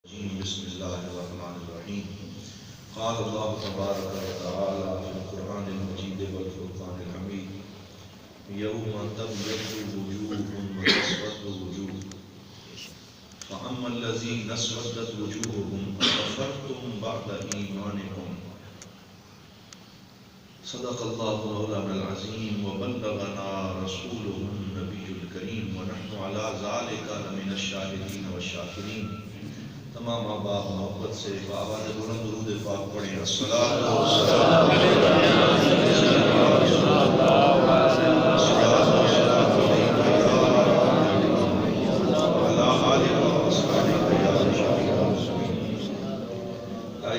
بسم اللہ الرحمن الرحیم قال اللہ تبارک و تعالی فی القرآن المجید والفرقان الحمید یوم تبیض وجوہ وتسود وجوہ فأما الذین اسودت وجوہہم أكفرتم بعد ایمانکم صدق اللہ مولانا العظیم وبلغنا رسولہ النبی الکریم ونحن علی ذلک لمن الشاہدین والشاکرین۔ تمام آباد محبت سے بآواز بلند درود پاک پڑھیں الصلاۃ والسلام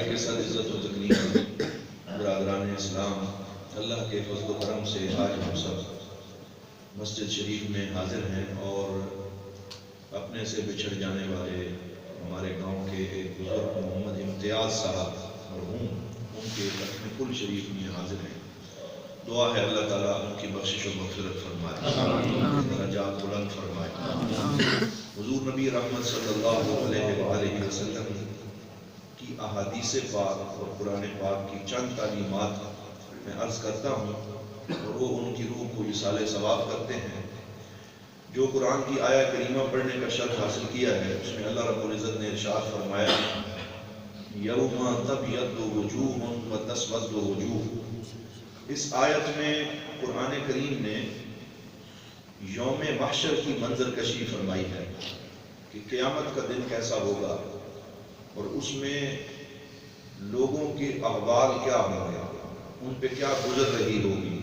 کے ساتھ عزت و تکریم برادران اسلام، اللہ کے فضل و کرم سے آج ہم سب مسجد شریف میں حاضر ہیں اور اپنے سے بچھڑ جانے والے ہمارے گاؤں کے ایک بزرگ محمد امتیاز صاحب مرحوم ان کے ختم کل شریف میں حاضر ہیں۔ دعا ہے اللہ تعالیٰ ان کی بخشش و مغفرت فرمائے، درجات بلند فرمائے۔ حضور نبی رحمت صلی اللہ علیہ وآلہ وسلم کی احادیث پاک اور قرآن پاک کی چند تعلیمات میں عرض کرتا ہوں اور وہ ان کی روح کو ایصال ثواب کرتے ہیں۔ جو قرآن کی آیہ کریمہ پڑھنے کا شرف حاصل کیا ہے اس میں اللہ رب العزت نے ارشاد فرمایا یوم تبیض وجوہ وتسود وجوہ۔ اس آیت میں قرآن کریم نے یوم محشر کی منظر کشی فرمائی ہے کہ قیامت کا دن کیسا ہوگا اور اس میں لوگوں کے احوال کیا ہوں گے، ان پہ کیا گزر رہی ہوگی،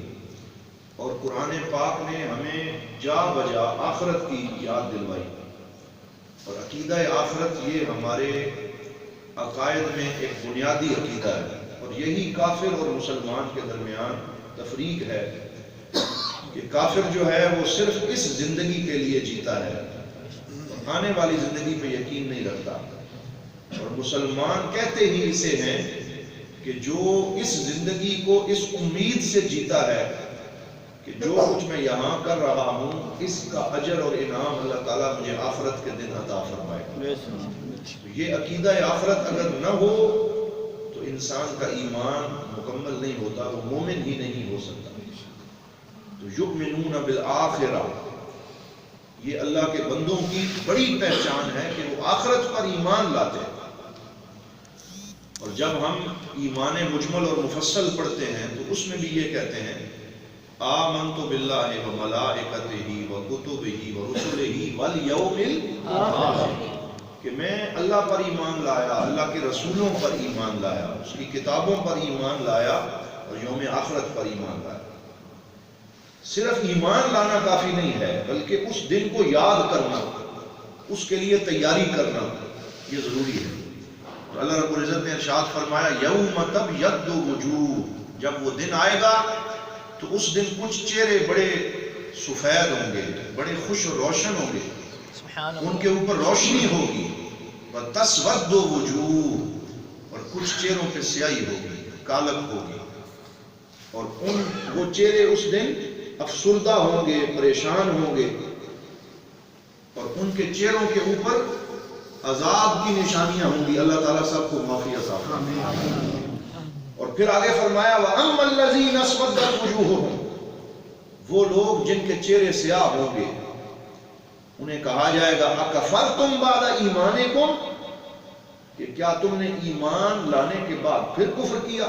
اور قرآن پاک نے ہمیں جا بجا آخرت کی یاد دلوائی۔ اور عقیدہ آخرت یہ ہمارے عقائد میں ایک بنیادی عقیدہ ہے، اور یہی کافر اور مسلمان کے درمیان تفریق ہے کہ کافر جو ہے وہ صرف اس زندگی کے لیے جیتا ہے، آنے والی زندگی پہ یقین نہیں رکھتا، اور مسلمان کہتے ہی اسے ہیں کہ جو اس زندگی کو اس امید سے جیتا ہے کہ جو کچھ میں یہاں کر رہا ہوں اس کا اجر اور انعام اللہ تعالیٰ مجھے آخرت کے دن عطا فرمائے۔ یہ عقیدہ آخرت اگر نہ ہو تو انسان کا ایمان مکمل نہیں ہوتا، وہ مومن ہی نہیں ہو سکتا۔ تو یؤمنون بالآخرہ، یہ اللہ کے بندوں کی بڑی پہچان ہے کہ وہ آخرت پر ایمان لاتے ہیں۔ اور جب ہم ایمان مجمل اور مفصل پڑھتے ہیں تو اس میں بھی یہ کہتے ہیں آمنت باللہ وملائکتہ وکتبہ ورسلہ والیوم الآخر، کہ میں اللہ پر ایمان لایا، اللہ کے رسولوں پر ایمان لایا، اس کی کتابوں پر ایمان لایا اور یوم آخرت پر ایمان لایا۔ صرف ایمان لانا کافی نہیں ہے بلکہ اس دن کو یاد کرنا، اس کے لیے تیاری کرنا یہ ضروری ہے۔ اور اللہ رب العزت نے ارشاد فرمایا یوم تبیض وجوہ، جب وہ دن آئے گا تو اس دن کچھ چہرے بڑے سفید ہوں گے، بڑے خوش و روشن ہوں گے، ان کے اوپر روشنی ہوگی، وتسود وجوہ، اور کچھ چہروں پہ سیاہی ہوگی، کالک ہوگی، اور وہ چہرے اس دن افسردہ ہوں گے، پریشان ہوں گے، اور ان کے چہروں کے اوپر عذاب کی نشانیاں ہوں گی۔ اللہ تعالیٰ سب کو معافی عطا فرمائے۔ اور پھر آگے فرمایا وَأَمَّا الَّذِينَ اسْوَدَّتْ وُجُوهُهُمْ، وہ لوگ جن کے چہرے سیاہ ہوں گے انہیں کہا جائے گا أَكَفَرْتُمْ بَعْدَ إِيمَانِكُمْ، کہ کیا تم نے ایمان لانے کے بعد پھر کفر کیا،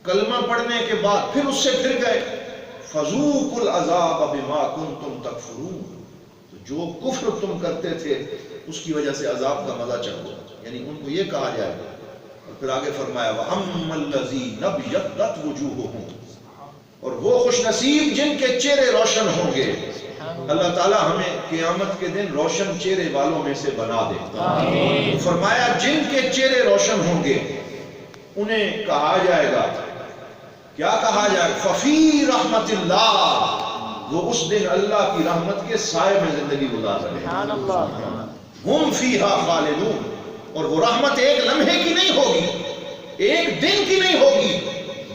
کلمہ پڑھنے کے بعد پھر اس سے پھر گئے، فَذُوقُوا الْعَذَابَ بِمَا كُنْتُمْ تَكْفُرُونَ، تو جو کفر تم کرتے تھے اس کی وجہ سے عذاب کا مزہ چکھو، یعنی ان کو یہ کہا جائے گا۔ اور پھر آگے فرمایا وَأَمَّا الَّذِينَ ابْيَضَّتْ وُجُوهُهُمْ، اور وہ خوش نصیب جن کے چہرے روشن ہوں گے، اللہ تعالیٰ ہمیں قیامت کے دن روشن چہرے والوں میں سے بنا دے۔ فرمایا جن کے چہرے روشن ہوں گے انہیں کہا جائے گا، کیا کہا جائے گا، فَفِي رَحْمَةِ اللَّهِ، وہ اس دن اللہ کی رحمت کے سائے میں زندگی گزار رہے ہیں، ہم فیہا خالدون، اور وہ رحمت ایک لمحے کی نہیں ہوگی، ایک دن کی نہیں ہوگی،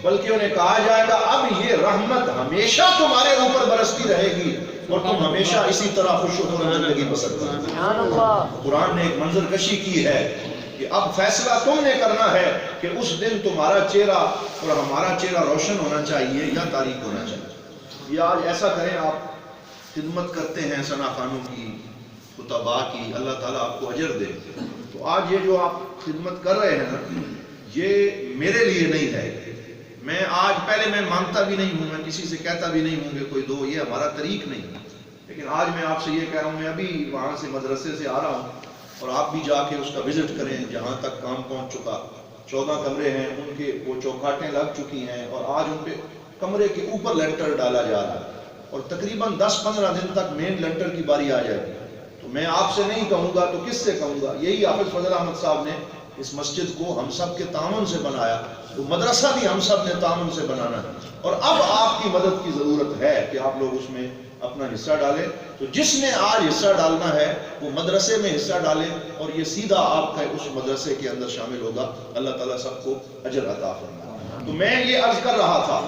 بلکہ انہیں کہا جائے گا اب یہ رحمت ہمیشہ تمہارے اوپر برستی رہے گی، اور تم ہمیشہ اسی طرح خوش و خرم زندگی بسر کرو۔ قرآن نے ایک منظر کشی کی ہے کہ اب فیصلہ تم نے کرنا ہے کہ اس دن تمہارا چہرہ اور ہمارا چہرہ روشن ہونا چاہیے یا تاریک ہونا چاہیے۔ یا آج ایسا کریں، آپ خدمت کرتے ہیں ثنا خانوں کی، خطباء کی، اللہ تعالیٰ آپ کو اجر دے، تو آج یہ جو آپ خدمت کر رہے ہیں نا، یہ میرے لیے نہیں ہے۔ میں آج پہلے میں مانگتا بھی نہیں ہوں، میں کسی سے کہتا بھی نہیں ہوں کہ کوئی دو، یہ ہمارا طریق نہیں، لیکن آج میں آپ سے یہ کہہ رہا ہوں، میں ابھی وہاں سے مدرسے سے آ رہا ہوں، اور آپ بھی جا کے اس کا وزٹ کریں جہاں تک کام پہنچ چکا۔ 14 کمرے ہیں، ان کے وہ چوکھاٹیں لگ چکی ہیں، اور آج ان پہ کمرے کے اوپر لینٹر ڈالا جا رہا ہے، اور تقریباً 10-15 دن تک مین لینٹر کی باری آ جائے گی۔ تو میں آپ سے نہیں کہوں گا تو کس سے کہوں گا؟ یہی حافظ فضل احمد صاحب نے اس مسجد کو ہم سب کے تعاون سے بنایا، وہ مدرسہ بھی ہم سب نے تعاون سے بنانا ہے، اور اب آپ کی مدد کی ضرورت ہے کہ آپ لوگ اس میں اپنا حصہ ڈالیں۔ تو جس نے آج حصہ ڈالنا ہے وہ مدرسے میں حصہ ڈالے، اور یہ سیدھا آپ کا اس مدرسے کے اندر شامل ہوگا۔ اللہ تعالیٰ سب کو اجر عطا فرمائے۔ تو میں یہ عرض کر رہا تھا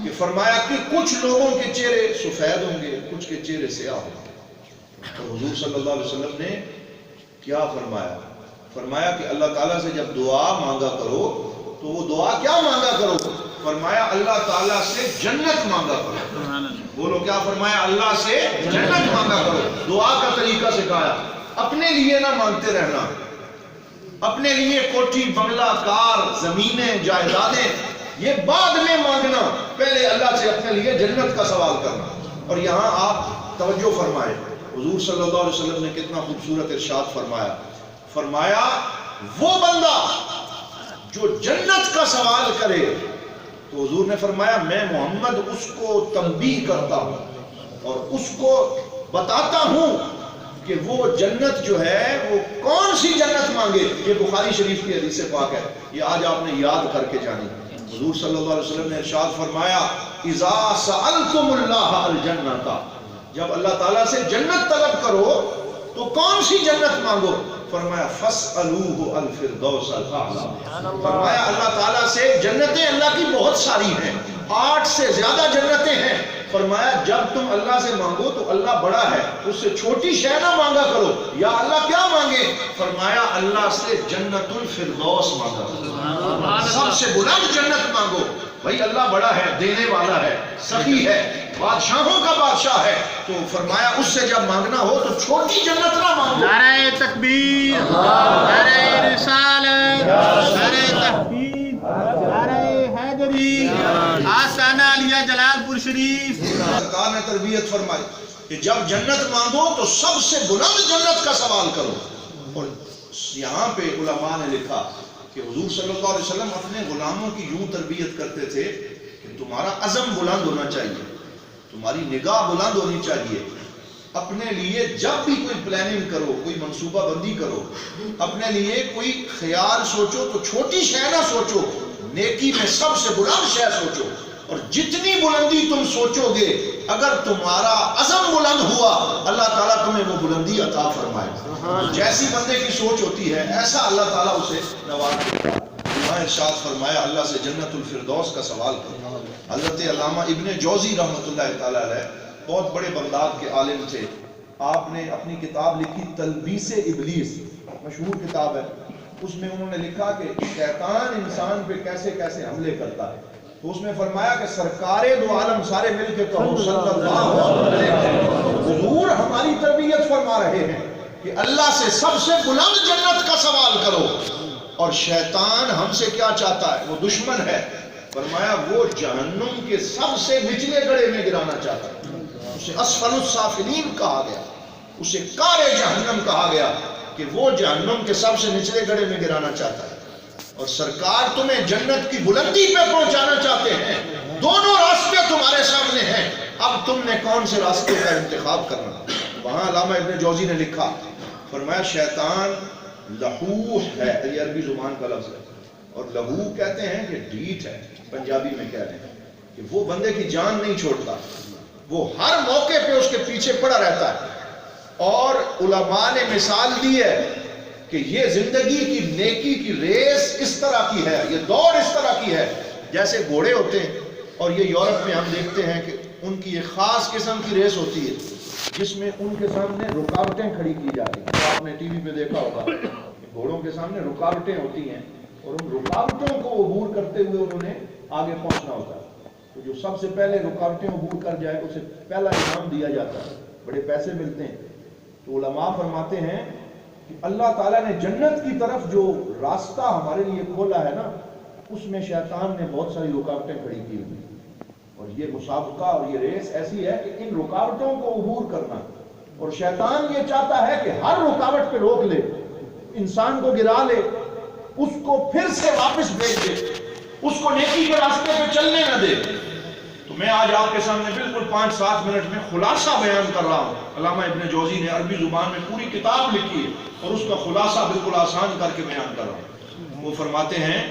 کہ فرمایا کہ کچھ لوگوں کے چہرے سفید ہوں گے، کچھ کے چہرے سیاہ ہوں گے۔ تو حضور صلی اللہ علیہ وسلم نے کیا فرمایا؟ فرمایا کہ اللہ تعالیٰ سے جب دعا مانگا کرو تو وہ دعا کیا مانگا کرو؟ فرمایا اللہ تعالیٰ سے جنت مانگا کرو۔ بولو کیا فرمایا؟ اللہ سے جنت مانگا کرو۔ دعا کا طریقہ سکھایا، اپنے لیے نہ مانگتے رہنا، اپنے لیے کوٹھی بنگلہ کار زمینیں جائیدادیں یہ بعد میں مانگنا، پہلے اللہ سے اپنے لیے جنت کا سوال کرنا۔ اور یہاں آپ توجہ فرمائیں، حضور صلی اللہ علیہ وسلم نے کتنا خوبصورت ارشاد فرمایا، فرمایا وہ بندہ جو جنت کا سوال کرے، تو حضور نے فرمایا میں محمد اس کو تنبیہ کرتا ہوں اور اس کو بتاتا ہوں کہ وہ جنت جو ہے وہ کون سی جنت مانگے۔ یہ بخاری شریف کی حدیث پاک ہے، یہ آج آپ نے یاد کر کے جانی۔ حضور صلی اللہ علیہ وسلم نے ارشاد فرمایا اذا سألتم اللہ الجنت، جب اللہ تعالیٰ سے جنت طلب کرو تو کون سی جنت مانگو؟ فرمایا فاسألوہ الفردوس الاعلی، فرمایا اللہ تعالیٰ سے جنتیں اللہ کی بہت ساری ہیں، 8 سے زیادہ جنتیں ہیں۔ فرمایا جب تم اللہ سے مانگو تو اللہ بڑا ہے، اس سے چھوٹی شے نہ مانگا کرو۔ یا اللہ کیا مانگے؟ فرمایا اللہ سے جنت الفردوس مانگا کرو، سب سے بلند جنت مانگو۔ بھائی اللہ بڑا ہے، دینے والا ہے، سخی ہے، بادشاہوں کا بادشاہ ہے، تو فرمایا اس سے جب مانگنا ہو تو چھوٹی جنت نہ مانگو۔ نعرہ تکبیر، نعرہ رسالت، نعرہ تحقیق، نعرہ حیدری، آستانہ علیہ جلال پور شریف۔ سرکار نے تربیت فرمائی کہ جب جنت مانگو تو سب سے بلند جنت کا سوال کرو۔ اور یہاں پہ علماء نے لکھا کہ حضور صلی اللہ علیہ وسلم اپنے غلاموں کی یوں تربیت کرتے تھے کہ تمہارا عزم بلند ہونا چاہیے، تمہاری نگاہ بلند ہونی چاہیے، اپنے لیے جب بھی کوئی پلاننگ کرو، کوئی منصوبہ بندی کرو، اپنے لیے کوئی خیال سوچو تو چھوٹی شے نہ سوچو، نیکی میں سب سے بلند شے سوچو۔ اور جتنی بلندی تم سوچو گے، اگر تمہارا عزم بلند ہوا اللہ تعالیٰ تمہیں وہ بلندی عطا فرمائے۔ جیسی بندے کی سوچ ہوتی ہے ایسا اللہ تعالیٰ اسے نوازتا ہے۔ یہاں ارشاد فرمایا اللہ سے جنت الفردوس کا سوال کرو۔ حضرت علامہ ابن جوزی رحمۃ اللہ تعالیٰ علیہ بہت بڑے بغداد کے عالم تھے، آپ نے اپنی کتاب لکھی تلبیس ابلیس، مشہور کتاب ہے، اس میں انہوں نے لکھا کہ شیطان انسان پہ کیسے کیسے حملے کرتا ہے، تو اس میں فرمایا کہ سرکار دو عالم سارے مل کے کہو صلی اللہ علیہ وسلم۔ حضور ہماری تربیت فرما رہے ہیں کہ اللہ سے سب سے بلند جنت کا سوال کرو، اور شیطان ہم سے کیا چاہتا ہے؟ وہ دشمن ہے، فرمایا وہ جہنم کے سب سے نچلے گڑھے میں گرانا چاہتا ہے، اسے اسفل السافلین کہا گیا، اسے کار جہنم کہا گیا کہ وہ جہنم کے سب سے نچلے گڑھے میں گرانا چاہتا ہے۔ اور سرکار تمہیں جنت کی بلندی پہ پہنچانا چاہتے ہیں، دونوں راستے تمہارے سامنے ہیں، اب تم نے کون سے راستے کا انتخاب کرنا۔ وہاں علامہ ابن جوزی نے لکھا، فرمایا شیطان لہوح ہے، یہ عربی زبان کا لفظ ہے، اور لہو کہتے ہیں کہ ڈھیٹ ہے، پنجابی میں کہہ رہے ہیں کہ وہ بندے کی جان نہیں چھوڑتا، وہ ہر موقع پہ اس کے پیچھے پڑا رہتا ہے۔ اور علماء نے مثال دی ہے کہ یہ زندگی کی نیکی کی ریس اس طرح کی ہے، یہ دوڑ اس طرح کی ہے جیسے گھوڑے ہوتے ہیں، اور یہ یورپ میں ہم دیکھتے ہیں کہ ان کی ایک خاص قسم کی ریس ہوتی ہے، جس میں ان کے سامنے رکاوٹیں کھڑی کی جاتی ہیں. تو آپ نے ٹی وی پہ دیکھا ہوگا گھوڑوں کے سامنے رکاوٹیں ہوتی ہیں اور ان رکاوٹوں کو عبور کرتے ہوئے انہوں نے آگے پہنچنا ہوتا ہے. تو جو سب سے پہلے رکاوٹیں عبور کر جائے اسے پہلا انعام دیا جاتا ہے, بڑے پیسے ملتے ہیں. تو علماء فرماتے ہیں کہ اللہ تعالیٰ نے جنت کی طرف جو راستہ ہمارے لیے کھولا ہے نا, اس میں شیطان نے بہت ساری رکاوٹیں کھڑی کی ہوئی. اور یہ مسابقہ اور یہ ریس ایسی ہے کہ ان رکاوٹوں کو عبور کرنا, اور شیطان یہ چاہتا ہے کہ ہر رکاوٹ پہ روک لے, انسان کو گرا لے, اس کو پھر سے واپس بھیج دے, اس کو نیکی کے راستے پہ چلنے نہ دے. تو میں آج آپ کے سامنے بالکل 5-7 منٹ میں خلاصہ بیان کر رہا ہوں. علامہ ابن جوزی نے عربی زبان میں پوری کتاب لکھی ہے اور اس کا خلاصہ بالکل آسان کر کے بیان کر رہا ہوں. وہ فرماتے ہیں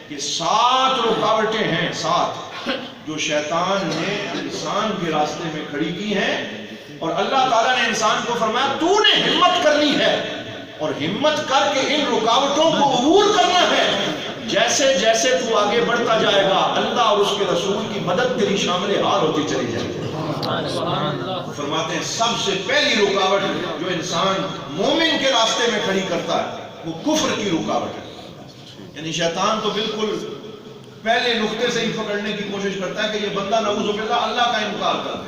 کہ 7 رکاوٹیں ہیں, 7 جو شیطان نے انسان کے راستے میں کھڑی کی ہیں, اور اللہ تعالیٰ نے انسان کو فرمایا تو نے ہمت کرنی ہے اور ہمت کر کے ان رکاوٹوں کو عبور کرنا ہے. جیسے جیسے تو آگے بڑھتا جائے گا اللہ اور اس کے رسول کی مدد تیری شامل حال ہوتی چلی جائے گی. فرماتے ہیں سب سے پہلی رکاوٹ جو انسان مومن کے راستے میں کھڑی کرتا ہے وہ کفر کی رکاوٹ ہے. یعنی شیطان تو بالکل پہلے نقطے سے ہی پکڑنے کی کوشش کرتا ہے کہ یہ بندہ نعوذ باللہ اللہ کا انکار کر دے,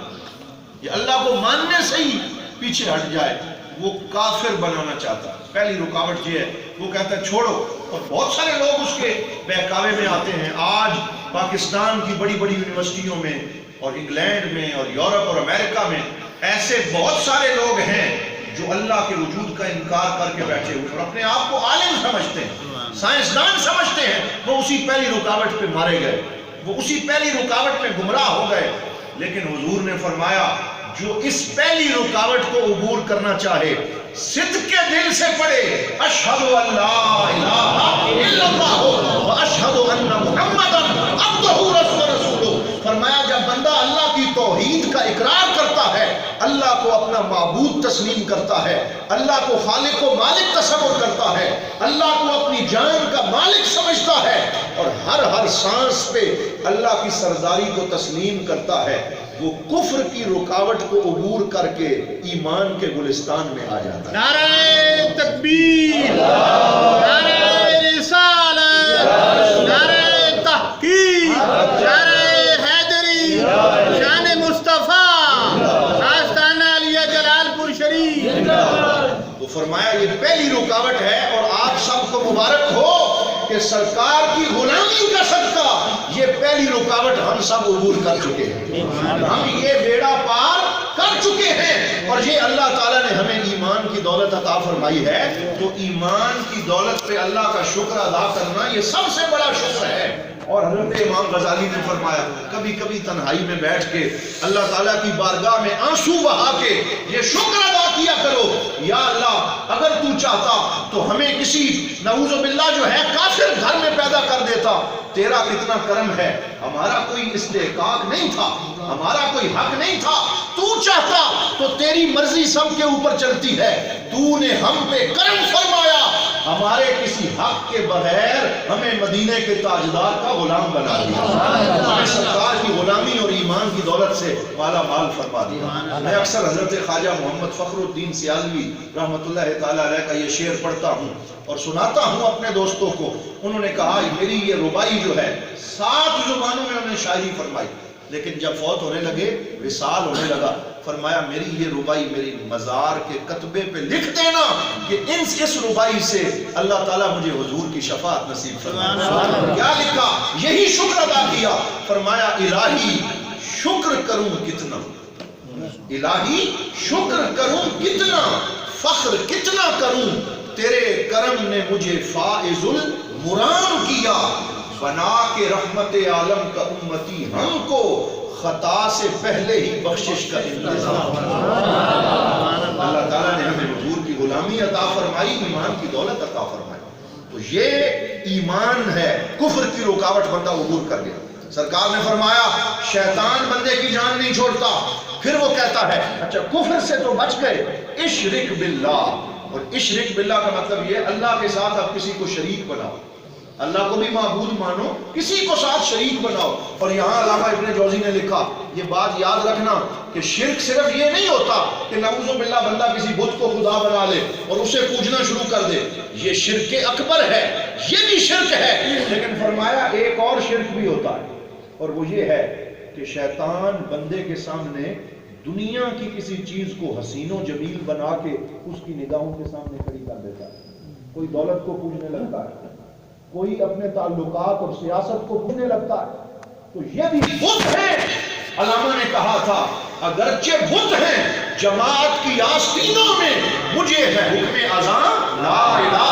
یہ اللہ کو ماننے سے ہی پیچھے ہٹ جائے, وہ کافر بنانا چاہتا ہے. پہلی رکاوٹ یہ ہے, وہ کہتا ہے چھوڑو, اور بہت سارے لوگ اس کے بہکاوے میں آتے ہیں. آج پاکستان کی بڑی بڑی یونیورسٹیوں میں اور انگلینڈ میں اور یورپ اور امریکہ میں ایسے بہت سارے لوگ ہیں جو اللہ کے وجود کا انکار کر کے بیٹھے ہوئے اور اپنے آپ کو عالم سمجھتے ہیں, سائنسدان سمجھتے ہیں. وہ اسی پہلی رکاوٹ پہ مارے گئے, وہ اسی پہلی رکاوٹ میں گمراہ ہو گئے. لیکن حضور نے فرمایا جو اس پہلی رکاوٹ کو عبور کرنا چاہے صدق کے دل سے پڑھے اشہد ان لا الہ الا اللہ و اشہد ان محمدا عبدہ ورسولہ. فرمایا جب بندہ اللہ کی توحید کا اقرار کرتا ہے, اللہ کو اپنا معبود تسلیم کرتا ہے, اللہ کو خالق و مالک تصور کرتا ہے, اللہ کو اپنی جان کا مالک سمجھتا ہے, اور ہر سانس پہ اللہ کی سرداری کو تسلیم کرتا ہے, وہ کفر کی رکاوٹ کو عبور کر کے ایمان کے گلستان میں آ جاتا ہے. نعرہ تکبیر, نعرہ رسالت, نعرہ تحقیق, نعرہ حیدری, شان مصطفیٰ, آستانہ علیہ جلال پور شریف. تو فرمایا یہ پہلی رکاوٹ ہے, اور آپ سب کو مبارک ہو کہ سرکار کی غلامی کا صدقہ یہ پہلی رکاوٹ ہم سب عبور کر چکے ہیں. ہم یہ بیڑا پار کر چکے ہیں, اور یہ اللہ تعالیٰ نے ہمیں ایمان کی دولت عطا فرمائی ہے. تو ایمان کی دولت پہ اللہ کا شکر ادا کرنا یہ سب سے بڑا شکر ہے. اور حضرت امام غزالی نے فرمایا کبھی کبھی تنہائی میں بیٹھ کے اللہ تعالیٰ کی بارگاہ میں آنسو بہا کے یہ شکر ادا کیا کرو, یا اللہ اگر تو چاہتا تو ہمیں کسی نعوذ باللہ جو ہے کافر گھر میں پیدا کر دیتا. تیرا کتنا کرم ہے, ہمارا کوئی استحقاق نہیں تھا, ہمارا کوئی حق نہیں تھا. تو چاہتا تو تیری مرضی سب کے اوپر چلتی ہے, تو نے ہم پہ کرم فرمایا, ہمارے کسی حق کے بغیر ہمیں مدینے کے تاجدار کا غلام بنا دیا, ہمیں سرکار کی غلامی اور ایمان کی دولت سے مالا مال فرما دیا. میں اکثر حضرت خواجہ محمد فخر الدین سیالوی رحمۃ اللہ تعالیٰ علیہ کا یہ شعر پڑھتا ہوں اور سناتا ہوں اپنے دوستوں کو. انہوں نے کہا میری یہ ربائی جو ہے 7 زبانوں میں انہوں نے شاعری فرمائی, لیکن جب فوت ہونے لگے, وصال ہونے لگا, فرمایا میری یہ ربائی میری مزار کے کتبے پہ لکھ دینا کہ اس ربائی سے اللہ تعالیٰ مجھے حضور کی شفاعت نصیب فرمائے. کیا لکھا, یہی شکر ادا کیا. فرمایا الہی شکر کروں کتنا, الہی شکر کروں کتنا, فخر کتنا کروں, تیرے کرم نے مجھے فائز المرام کیا, بنا کے رحمت عالم کا امتی ہم کو, خطا سے پہلے ہی بخشش کا انتظام. اللہ تعالیٰ نے ہمیں حضور کی غلامی عطا فرمائی, ایمان کی دولت عطا فرمائی. تو یہ ایمان ہے, کفر کی رکاوٹ بندہ عبور کر گیا. سرکار نے فرمایا شیطان بندے کی جان نہیں چھوڑتا. پھر وہ کہتا ہے اچھا کفر سے تو بچ گئے, اشرک باللہ, اور اشرک باللہ کا مطلب یہ اللہ کے ساتھ اب کسی کو شریک بناؤ, اللہ کو بھی معبود مانو، کسی کو ساتھ شریک بناؤ. اور یہاں علامہ ابن جوزی نے لکھا، یہ بات یاد رکھنا کہ شرک صرف یہ نہیں ہوتا کہ نعوذ باللہ بندہ کسی بت کو خدا بنا لے اور اسے پوجنا شروع کر دے. یہ شرک اکبر ہے، یہ بھی شرک ہے. لیکن فرمایا ایک اور شرک بھی ہوتا ہے، اور وہ یہ ہے کہ شیطان بندے کے سامنے دنیا کی کسی چیز کو حسین و جمیل بنا کے اس کی نگاہوں کے سامنے کھڑی کر دیتا ہے. کوئی دولت کو پوجنے لگتا ہے، کوئی اپنے تعلقات اور سیاست کو پوجنے لگتا ہے. تو یہ بھی بت ہیں. علامہ نے کہا تھا اگرچہ بت ہیں، جماعت کی آستینوں میں مجھے ہے حکم اذان لا الہ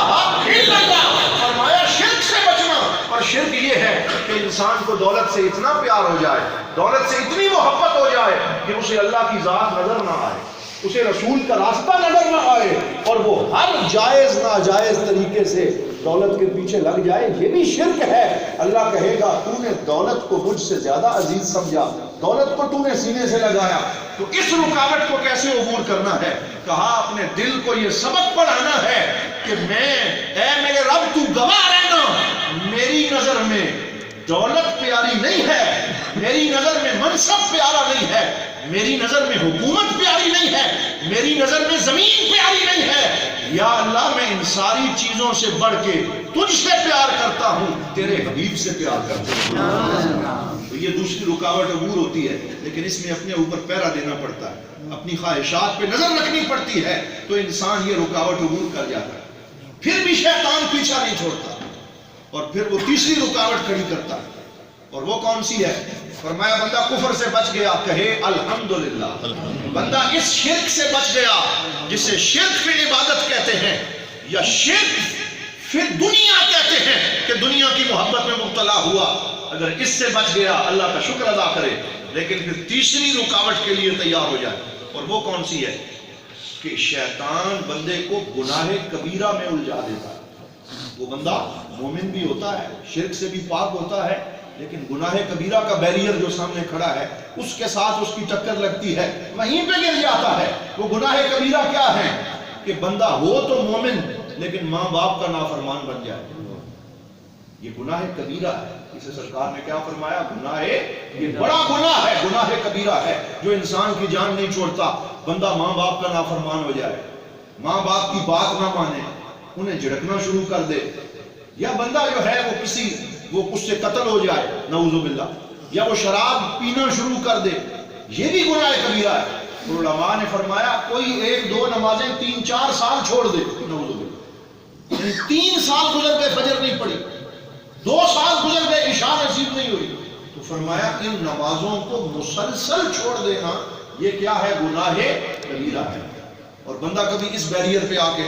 الا اللہ. فرمایا شرک سے بچنا. اور شرک یہ ہے کہ انسان کو دولت سے اتنا پیار ہو جائے، دولت سے اتنی محبت ہو جائے کہ اسے اللہ کی ذات نظر نہ آئے، اسے رسول کا راستہ نظر نہ آئے، اور وہ ہر جائز ناجائز طریقے سے دولت کے پیچھے لگ جائے. یہ بھی شرک ہے. اللہ کہے گا تو نے دولت کو مجھ سے زیادہ عزیز سمجھا، دولت کو تو نے سینے سے لگایا. تو اس رکاوٹ کو کیسے عبور کرنا ہے؟ کہا اپنے دل کو یہ سبق پڑھانا ہے کہ اے میرے رب تو گواہ رہنا، میری نظر میں دولت پیاری نہیں ہے، میری نظر میں منصب پیارا نہیں ہے، میری نظر میں حکومت پیاری نہیں ہے، میری نظر میں زمین پیاری نہیں ہے. یا اللہ میں ان ساری چیزوں سے بڑھ کے تجھ سے پیار کرتا ہوں، تیرے حبیب سے پیار کرتا ہوں. تو یہ دوسری رکاوٹ عبور ہوتی ہے، لیکن اس میں اپنے اوپر پیرا دینا پڑتا ہے، اپنی خواہشات پہ نظر رکھنی پڑتی ہے، تو انسان یہ رکاوٹ عبور کر جاتا ہے. پھر بھی شیطان پیچھا نہیں چھوڑتا، اور پھر وہ تیسری رکاوٹ کھڑی کرتا ہے. اور وہ کون سی ہے؟ فرمایا بندہ کفر سے بچ گیا، کہے الحمدللہ. بندہ اس شرک سے بچ گیا جسے شرک فی العبادت کہتے ہیں، یا شرک فی دنیا کہتے ہیں کہ دنیا کی محبت میں مبتلا ہوا. اگر اس سے بچ گیا اللہ کا شکر ادا کرے. لیکن پھر تیسری رکاوٹ کے لیے تیار ہو جائے، اور وہ کون سی ہے؟ کہ شیطان بندے کو گناہ کبیرہ میں الجھا دیتا ہے. وہ بندہ مومن بھی ہوتا ہے، شرک سے بھی پاک ہوتا ہے، لیکن گناہ کبیرہ کا بیریئر جو سامنے کھڑا ہے اس کے ساتھ اس کی ٹکر لگتی ہے، وہیں پہ گر جاتا ہے. وہ گناہ کبیرہ کیا ہے؟ کہ بندہ ہو تو مومن لیکن ماں باپ کا نافرمان بن جائے. یہ گناہ کبیرہ ہے. اسے سرکار نے کیا فرمایا؟ گناہ، یہ بڑا گناہ ہے، گناہ کبیرہ ہے جو انسان کی جان نہیں چھوڑتا. بندہ ماں باپ کا نافرمان ہو جائے، ماں باپ کی بات نہ مانے، انہیں جھڑکنا شروع کر دے، یا بندہ جو ہے وہ اس سے قتل ہو جائے نعوذ باللہ، یا وہ شراب پینا شروع کر دے. یہ بھی گناہ کبیرہ ہے. علماء نے فرمایا کوئی 1-2 نمازیں 3-4 سال چھوڑ دے نعوذ باللہ، یعنی 3 سال گزر گئے فجر نہیں پڑھی، 2 سال گزر گئے عشاء نصیب نہیں ہوئی، تو فرمایا ان نمازوں کو مسلسل چھوڑ دینا یہ کیا ہے؟ گناہ کبیرہ ہے. اور بندہ کبھی اس بیریئر پہ آ کے